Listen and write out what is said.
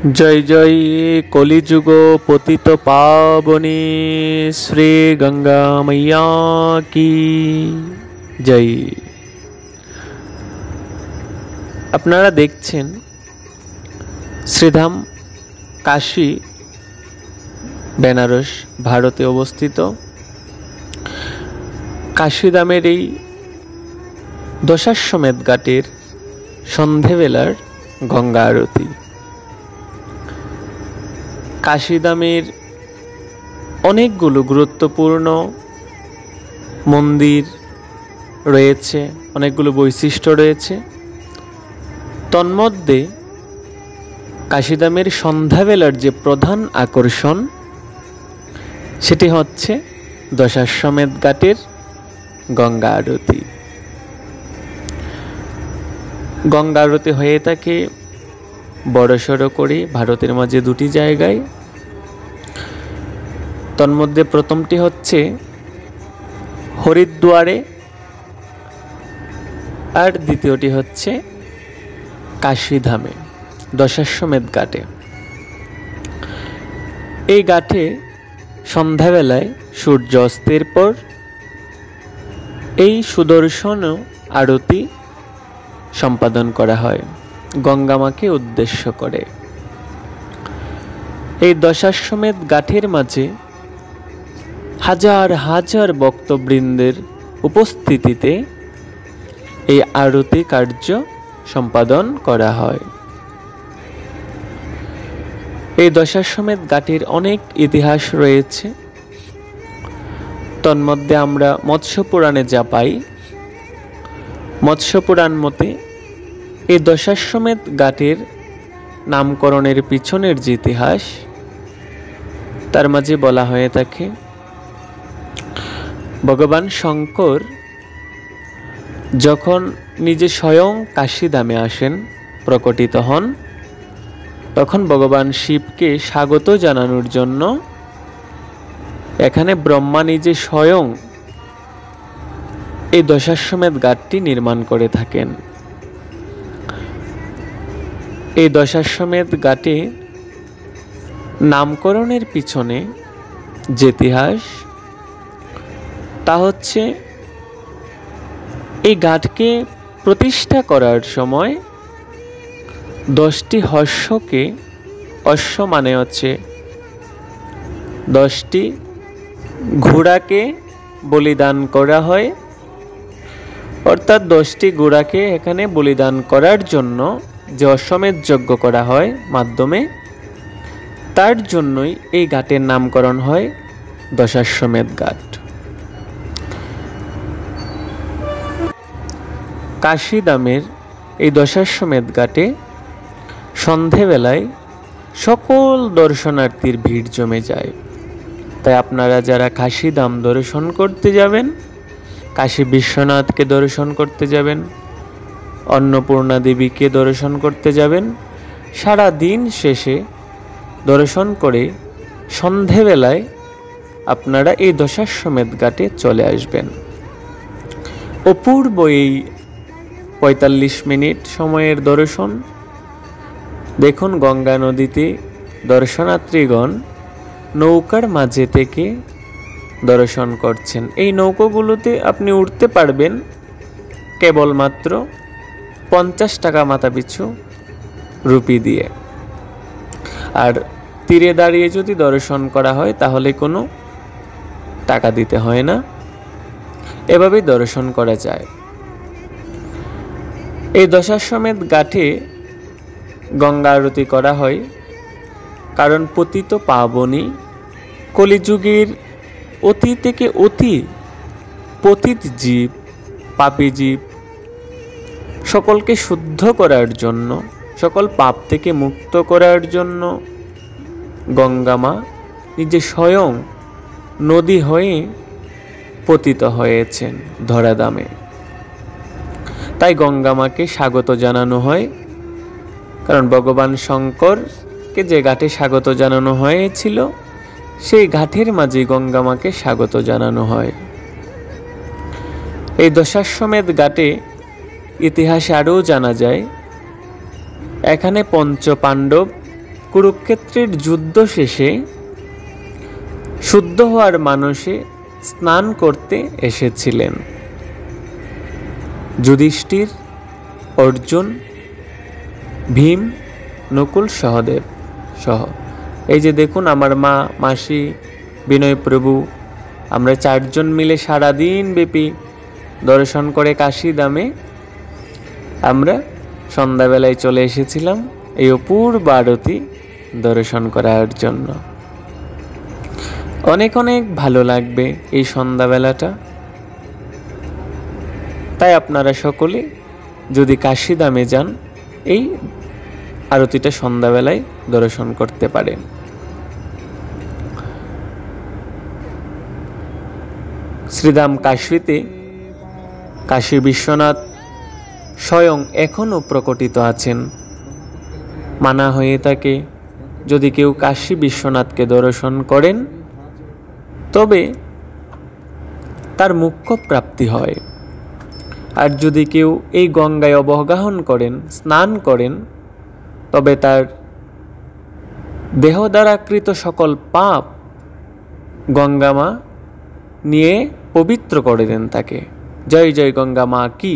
जय जय कलिजुग पतित पावनी श्री गंगा मैया की जय। আপনারা দেখছেন শ্রীধাম কাশী বেনারস ভারতে অবস্থিত কাশীধামের এই দশাশ্বমেধ ঘাটের সন্ধেবেলার গঙ্গা আরতি। কাশীধামের অনেকগুলো গুরুত্বপূর্ণ মন্দির রয়েছে, অনেকগুলো বৈশিষ্ট্য রয়েছে। তন্মধ্যে কাশীধামের সন্ধ্যাবেলার যে প্রধান আকর্ষণ সেটি হচ্ছে দশাশ্বমেধ ঘাটের গঙ্গা আরতি। গঙ্গা আরতি হয়ে থাকে বড়সড় করে ভারতের মাঝে দুটি জায়গায়। তন্মধ্যে প্রথমটি হচ্ছে হরিদ্বারে আর দ্বিতীয়টি হচ্ছে কাশীধামে দশাশ্বমেধ ঘাটে। এই ঘাটে সন্ধ্যাবেলায় সূর্য অস্তের পর এই সুদর্শন আরতি সম্পাদন করা হয় গঙ্গা মাকে উদ্দেশ্য করে। এই দশাশ্বমেধ ঘাটের মাঝে হাজার হাজার ভক্তবৃন্দের উপস্থিতিতে এই আরতি কার্য সম্পাদন করা হয়। এই দশাশ্বমেধ ঘাটের অনেক ইতিহাস রয়েছে। তন্মধ্যে আমরা মৎস্য পুরাণে যা পাই, মৎস্য পুরাণ মতে এই দশাশ্বমেধ ঘাটের নামকরণের পিছনের যে ইতিহাস তার মাঝে বলা হয়ে থাকে ভগবান শঙ্কর যখন নিজে স্বয়ং কাশীধামে আসেন, প্রকটিত হন, তখন ভগবান শিবকে স্বাগত জানানোর জন্য এখানে ব্রহ্মা নিজে স্বয়ং এই দশাশ্বমেধ ঘাটটি নির্মাণ করে থাকেন। এই দশাশ্বমেধ ঘাটে নামকরণের পিছনে যে ইতিহাস তা হচ্ছে এই ঘাটকে প্রতিষ্ঠা করার সময় 10টি হর্ষকে, অশ্ব মানে হচ্ছে 10টি ঘোড়াকে বলিদান করা হয়। অর্থাৎ 10টি ঘোড়াকে এখানে বলিদান করার জন্য যে অশ্বমেধ যজ্ঞ করা হয় মাধ্যমে, তার জন্যই এই ঘাটের নামকরণ হয় দশাশ্বমেধ ঘাট। কাশীধামের এই দশাশ্বমেধ ঘাটে সন্ধেবেলায় সকল দর্শনার্থীর ভিড় জমে যায়। তাই আপনারা যারা কাশীধাম দর্শন করতে যাবেন, কাশী বিশ্বনাথকে দর্শন করতে যাবেন, অন্নপূর্ণা দেবীকে দর্শন করতে যাবেন, সারা দিন শেষে দর্শন করে সন্ধেবেলায় আপনারা এই দশাশ্বমেধ ঘাটে চলে আসবেন। অপূর্ব এই 45 মিনিট সময়ের দর্শন। দেখুন গঙ্গা নদীতে দর্শনার্থীগণ নৌকার মাঝে থেকে দর্শন করছেন। এই নৌকাগুলোতে আপনি উঠতে পারবেন কেবলমাত্র 50 টাকা মাথা পিছু রুপি দিয়ে। আর তীরে দাঁড়িয়ে যদি দর্শন করা হয় তাহলে কোনো টাকা দিতে হয় না, এভাবেই দর্শন করা যায়। এই দশাশ্বমেধ ঘাটে গঙ্গা আরতি করা হয় কারণ পতিত পাবনী কলিযুগের অতি থেকে অতি পতিত জীব, পাপী জীব সকলকে শুদ্ধ করার জন্য, সকল পাপ থেকে মুক্ত করার জন্য গঙ্গা মা নিজে স্বয়ং নদী হয়ে পতিত হয়েছেন ধরাধামে। তাই গঙ্গা মাকে স্বাগত জানানো হয়, কারণ ভগবান শঙ্করকে যে ঘাটে স্বাগত জানানো হয়েছিল সেই ঘাটের মাঝে গঙ্গা মাকে স্বাগত জানানো হয়। এই দশাশ্বমেধ ঘাটে ইতিহাসে আরও জানা যায় এখানে পঞ্চ পাণ্ডব কুরুক্ষেত্রের যুদ্ধ শেষে শুদ্ধ হওয়ার মানসে স্নান করতে এসেছিলেন যুধিষ্ঠির, অর্জুন, ভীম, নকুল, সহদেব সহ। এই যে দেখুন আমার মা, মাসি, বিনয় প্রভু, আমরা 4 জন মিলে সারাদিন ব্যাপী দর্শন করে কাশীধামে আমরা সন্ধ্যাবেলায় চলে এসেছিলাম এই অপূর্ব আরতি দর্শন করার জন্য। অনেক অনেক ভালো লাগবে এই সন্ধ্যাবেলাটা। তাই আপনারা সকলে যদি কাশীধামে যান এই আরতিটা সন্ধ্যাবেলায় দর্শন করতে পারেন। শ্রীধাম কাশীতে কাশী বিশ্বনাথ স্বয়ং এখনও প্রকটিত আছেন। মানা হয়ে থাকে যদি কেউ কাশী বিশ্বনাথকে দর্শন করেন তবে তার মোক্ষ প্রাপ্তি হয়। আর যদি কেউ এই গঙ্গায় অবগাহন করেন, স্নান করেন, তবে তার দেহ দ্বারা কৃত সকল পাপ গঙ্গা মা নিয়ে পবিত্র করে দেন তাকে। জয় জয় গঙ্গা মা কি।